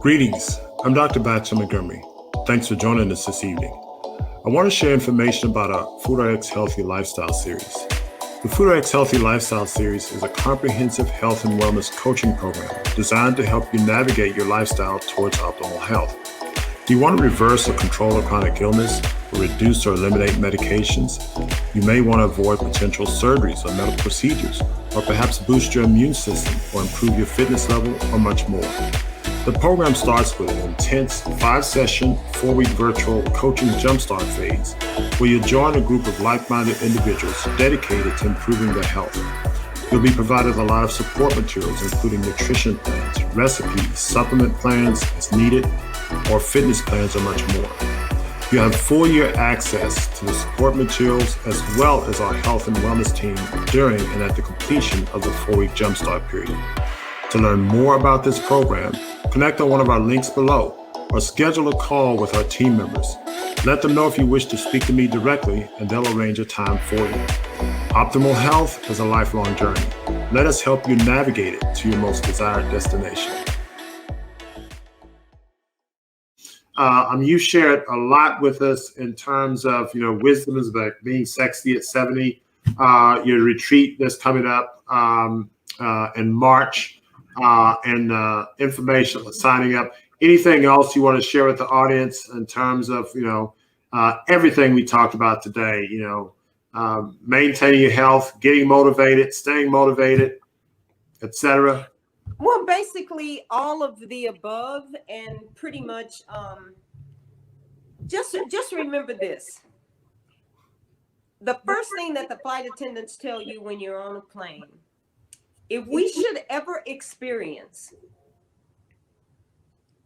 Greetings, I'm Dr. Babette Montgomery. Thanks for joining us this evening. I want to share information about our FoodRx Healthy Lifestyle Series. The FoodRx Healthy Lifestyle Series is a comprehensive health and wellness coaching program designed to help you navigate your lifestyle towards optimal health. Do you want to reverse or control a chronic illness, or reduce or eliminate medications? You may want to avoid potential surgeries or medical procedures, or perhaps boost your immune system or improve your fitness level, or much more. The program starts with an intense 5-session, 4-week virtual coaching jumpstart phase, where you'll join a group of like-minded individuals dedicated to improving their health. You'll be provided a lot of support materials, including nutrition plans, recipes, supplement plans as needed, or fitness plans, and much more. You have full-year access to the support materials as well as our health and wellness team during and at the completion of the 4-week jumpstart period. To learn more about this program, connect on one of our links below or schedule a call with our team members. Let them know if you wish to speak to me directly and they'll arrange a time for you. Optimal health is a lifelong journey. Let us help you navigate it to your most desired destination. You shared a lot with us in terms of, wisdom is about being sexy at 70. Your retreat that's coming up in March. And information signing up. Anything else you want to share with the audience in terms of, everything we talked about today, maintaining your health, getting motivated, staying motivated, etc.? Well, basically all of the above, and pretty much just remember this. The first thing that the flight attendants tell you when you're on a plane: if we should ever experience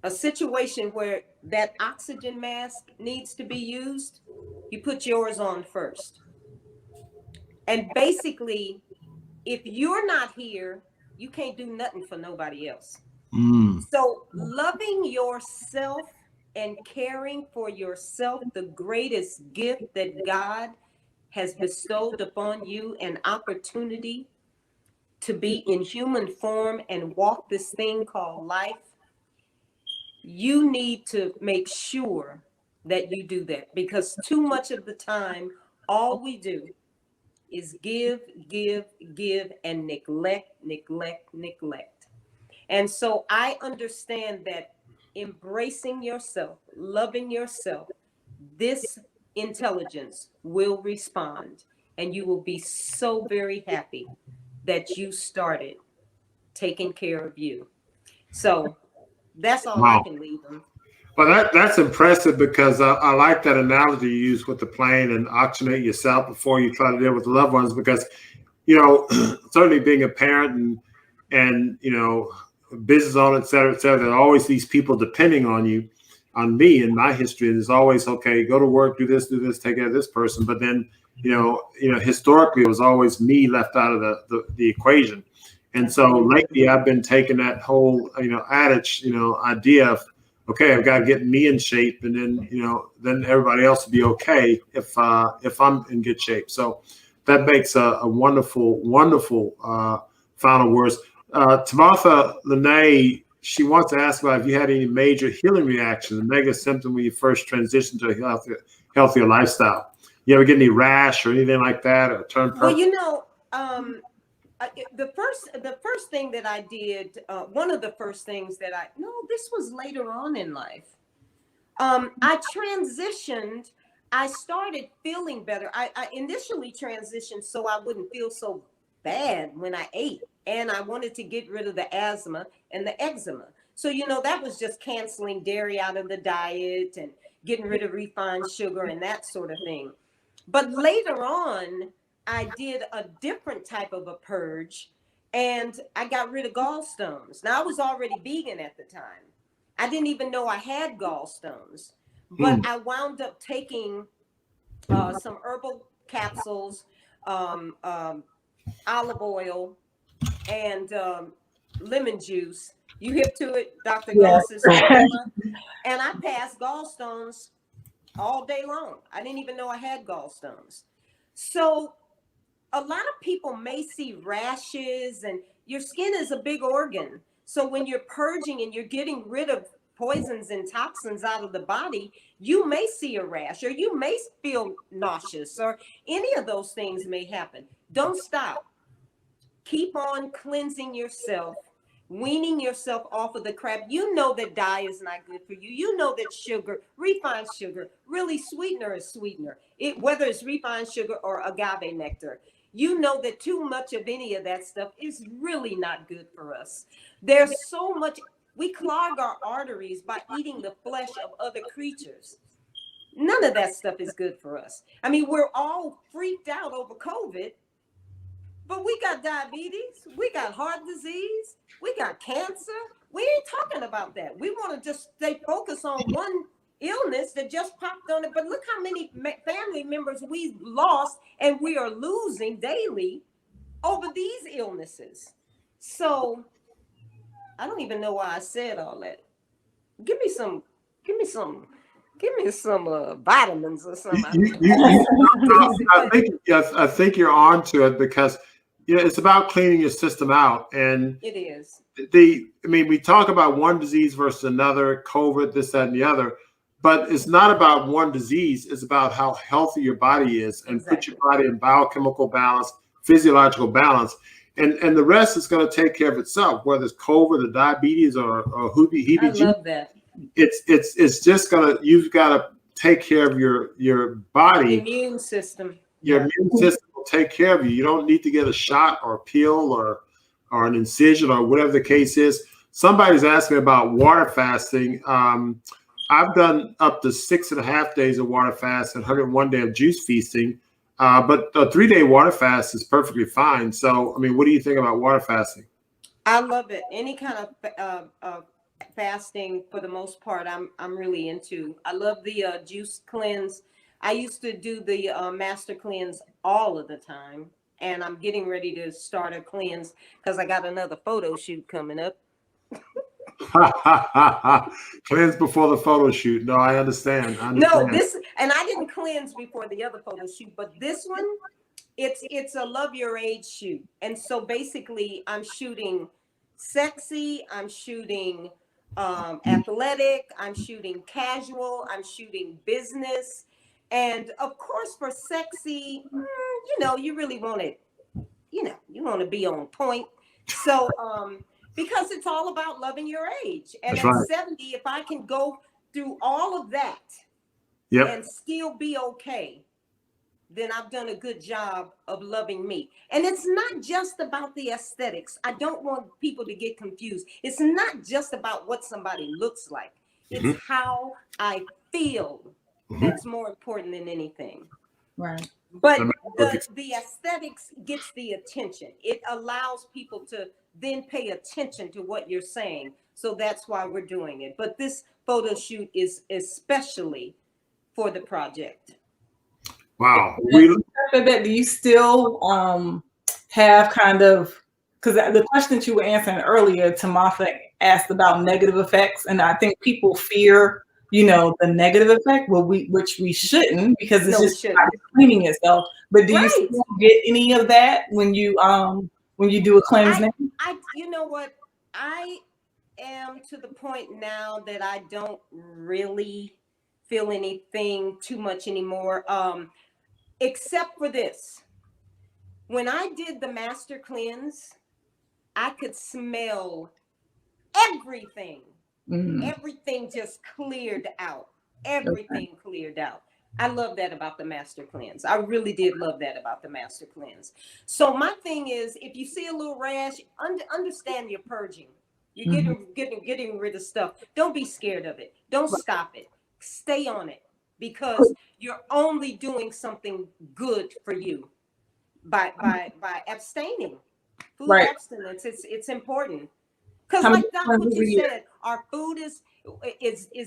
a situation where that oxygen mask needs to be used, you put yours on first. And basically, if you're not here, you can't do nothing for nobody else. So loving yourself and caring for yourself, the greatest gift that God has bestowed upon you, an opportunity to be in human form and walk this thing called life, you need to make sure that you do that, because too much of the time, all we do is give, and neglect. And so I understand that embracing yourself, loving yourself, this intelligence will respond, and you will be so very happy that you started taking care of you. So that's all I can leave them. Well, that's impressive, because I like that analogy you use with the plane and oxygenate yourself before you try to deal with loved ones, because, certainly being a parent and business owner, et cetera, there are always these people depending on you. On me and my history, there's always, okay, go to work, do this, take care of this person. But then, historically, it was always me left out of the equation. And so lately I've been taking that whole, adage, idea of, okay, I've got to get me in shape, and then, then everybody else will be okay if I'm in good shape. So that makes a wonderful, wonderful final words. Tamatha Lene, she wants to ask about if you had any major healing reactions, a negative symptom when you first transitioned to a healthier lifestyle. You ever get any rash or anything like that, or turn purple? Well, the first thing that I did, one of the first things that this was later on in life. I transitioned. I started feeling better. I initially transitioned so I wouldn't feel so bad when I ate, and I wanted to get rid of the asthma and the eczema. So, that was just canceling dairy out of the diet and getting rid of refined sugar and that sort of thing. But later on, I did a different type of a purge, and I got rid of gallstones. Now, I was already vegan at the time. I didn't even know I had gallstones, but I wound up taking some herbal capsules, olive oil, and lemon juice. You hip to it, Dr. Glasses? And I passed gallstones all day long. I didn't even know I had gallstones. So a lot of people may see rashes, and your skin is a big organ. So when you're purging and you're getting rid of poisons and toxins out of the body, you may see a rash, or you may feel nauseous, or any of those things may happen. Don't stop. Keep on cleansing yourself, weaning yourself off of the crap. You know that dye is not good for you. You know that sugar, refined sugar, really sweetener is sweetener. Whether it's refined sugar or agave nectar. You know that too much of any of that stuff is really not good for us. There's so much, we clog our arteries by eating the flesh of other creatures. None of that stuff is good for us. I mean, we're all freaked out over COVID, but we got diabetes, we got heart disease, we got cancer. We ain't talking about that. We want to just stay focused on one illness that just popped on it. But look how many family members we've lost and we are losing daily over these illnesses. So I don't even know why I said all that. Give me some vitamins or something. I think you're on to it, because it's about cleaning your system out. And it is. We talk about one disease versus another, COVID, this, that, and the other, but it's not about one disease. It's about how healthy your body is, and put your body in biochemical balance, physiological balance, and the rest is going to take care of itself, whether it's COVID or diabetes or I love that. It's just you've got to take care of your body. Immune system. Your immune system will take care of you. You don't need to get a shot or a pill or an incision or whatever the case is. Somebody's asked me about water fasting. I've done up to 6.5 days of water fast and 101 day of juice feasting. But a 3-day water fast is perfectly fine. So, what do you think about water fasting? I love it. Any kind of fasting, for the most part, I'm really into. I love the juice cleanse. I used to do the master cleanse all of the time, and I'm getting ready to start a cleanse because I got another photo shoot coming up. Cleanse before the photo shoot. No, I understand. No, and I didn't cleanse before the other photo shoot, but this one, it's a love your age shoot. And so basically I'm shooting sexy, I'm shooting athletic, I'm shooting casual, I'm shooting business. And of course for sexy, you really want it, you want to be on point. So, because it's all about loving your age. And That's at right. 70, if I can go through all of that and still be okay, then I've done a good job of loving me. And it's not just about the aesthetics. I don't want people to get confused. It's not just about what somebody looks like. It's how I feel that's more important than anything. Right. But the aesthetics gets the attention. It allows people to then pay attention to what you're saying. So that's why we're doing it. But this photo shoot is especially for the project. Wow. Babette, do you still have kind of, because the question that you were answering earlier, Tamatha asked about negative effects, and I think people fear, the negative effect, which we shouldn't, because it's just cleaning itself. But do you still get any of that when you do a cleanse now? You know what? I am to the point now that I don't really feel anything too much anymore, except for this. When I did the master cleanse, I could smell everything. Everything just cleared out. Everything cleared out. I love that about the master cleanse. I really did love that about the master cleanse. So my thing is, if you see a little rash, understand you're purging. You're getting rid of stuff. Don't be scared of it. Don't stop it. Stay on it, because you're only doing something good for you by abstaining. Food abstinence. It's important. Because like what you said, our food is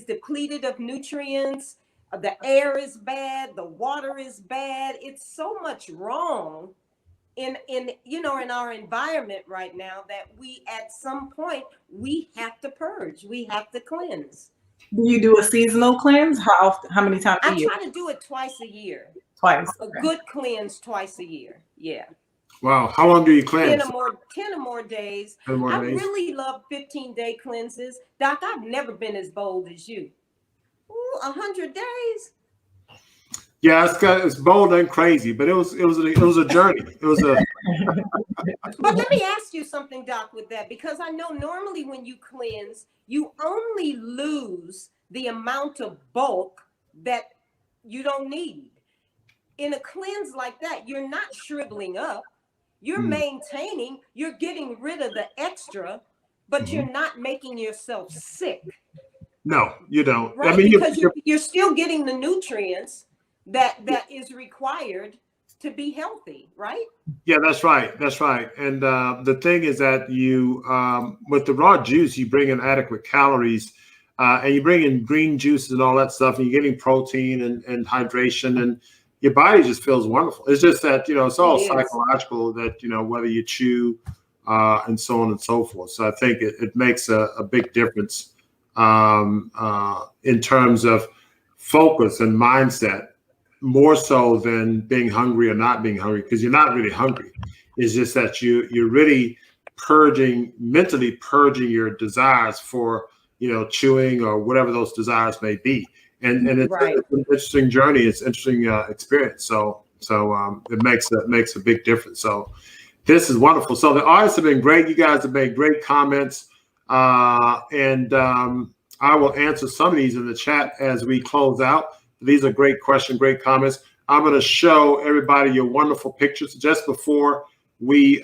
depleted of nutrients. The air is bad. The water is bad. It's so much wrong in our environment right now that we, at some point, we have to purge. We have to cleanse. Do you do a seasonal cleanse? How many times a year? I try to do it twice a year. Twice. A good cleanse twice a year. Yeah. Wow. How long do you cleanse? 10 or more days. 10 more I days. really love 15-day cleanses. Doc, I've never been as bold as you. Ooh, 100 days. Yeah, it's bold and crazy, but it was a journey. It was a. But let me ask you something, Doc, with that, because I know normally when you cleanse, you only lose the amount of bulk that you don't need. In a cleanse like that, you're not shriveling up. You're maintaining, you're getting rid of the extra, but you're not making yourself sick. No, you don't. Right? I mean, because you're still getting the nutrients that is required to be healthy, right? Yeah, that's right. That's right. And the thing is that you, with the raw juice, you bring in adequate calories, and you bring in green juices and all that stuff, and you're getting protein and hydration, and your body just feels wonderful. It's just that, it's all psychological that, whether you chew and so on and so forth. So I think it makes a big difference in terms of focus and mindset, more so than being hungry or not being hungry, because you're not really hungry. It's just that you're really mentally purging your desires for, chewing or whatever those desires may be. And it's an interesting journey. It's an interesting experience. So it makes a big difference. So this is wonderful. So the audience have been great. You guys have made great comments. And I will answer some of these in the chat as we close out. These are great questions, great comments. I'm going to show everybody your wonderful pictures just before we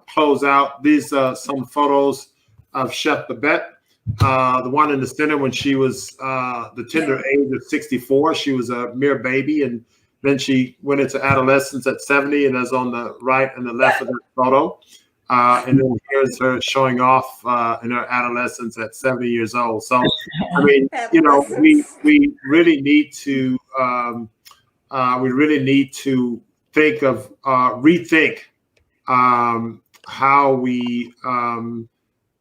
close out. These are some photos of Chef Babette. The one in the center when she was the tender age of 64. She was a mere baby, and then she went into adolescence at 70, and that's on the right and the left of that photo. And then here's her showing off in her adolescence at 70 years old. So, I mean, we really need to rethink how we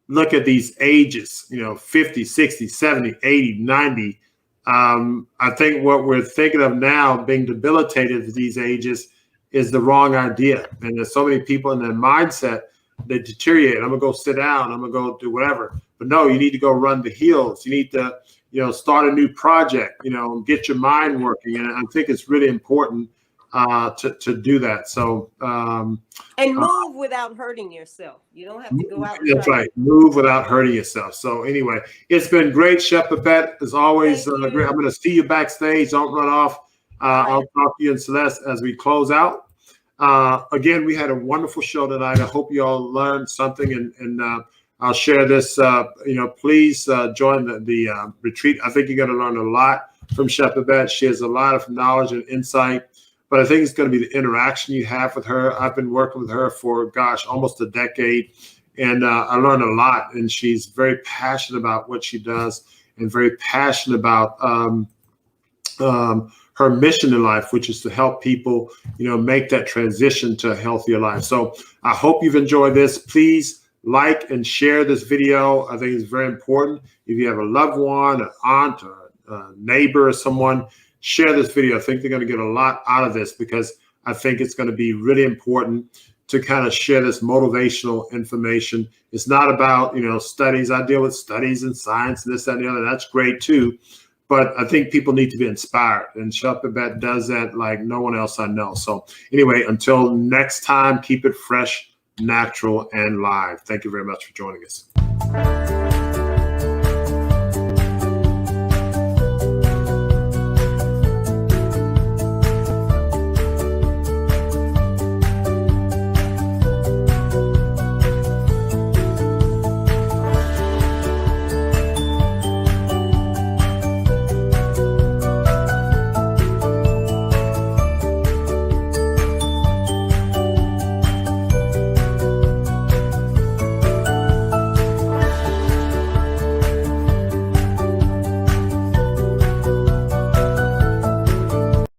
look at these ages, 50, 60, 70, 80, 90. I think what we're thinking of now being debilitated at these ages is the wrong idea. And there's so many people in their mindset that deteriorate. I'm gonna go sit down. I'm gonna go do whatever. But no, you need to go run the hills. You need to, start a new project. Get your mind working. And I think it's really important to do that. So and move without hurting yourself. You don't have to go out. That's right. Move without hurting yourself. So anyway, it's been great, Chef Babette. As always, great. I'm going to see you backstage. Don't run off. I'll talk to you and Celeste as we close out. Again, we had a wonderful show tonight. I hope you all learned something, and I'll share this. Please join the retreat. I think you're going to learn a lot from Chef Babette. She has a lot of knowledge and insight, but I think it's going to be the interaction you have with her. I've been working with her for, almost a decade, and I learned a lot, and she's very passionate about what she does and very passionate about her mission in life, which is to help people, make that transition to a healthier life. So I hope you've enjoyed this. Please like and share this video. I think it's very important. If you have a loved one, an aunt, or a neighbor, or someone, share this video. I think they're going to get a lot out of this, because I think it's going to be really important to kind of share this motivational information. It's not about, studies. I deal with studies and science and this, that, and the other. That's great too. But I think people need to be inspired, and Chef Babette does that like no one else I know. So anyway, until next time, keep it fresh, natural, and live. Thank you very much for joining us.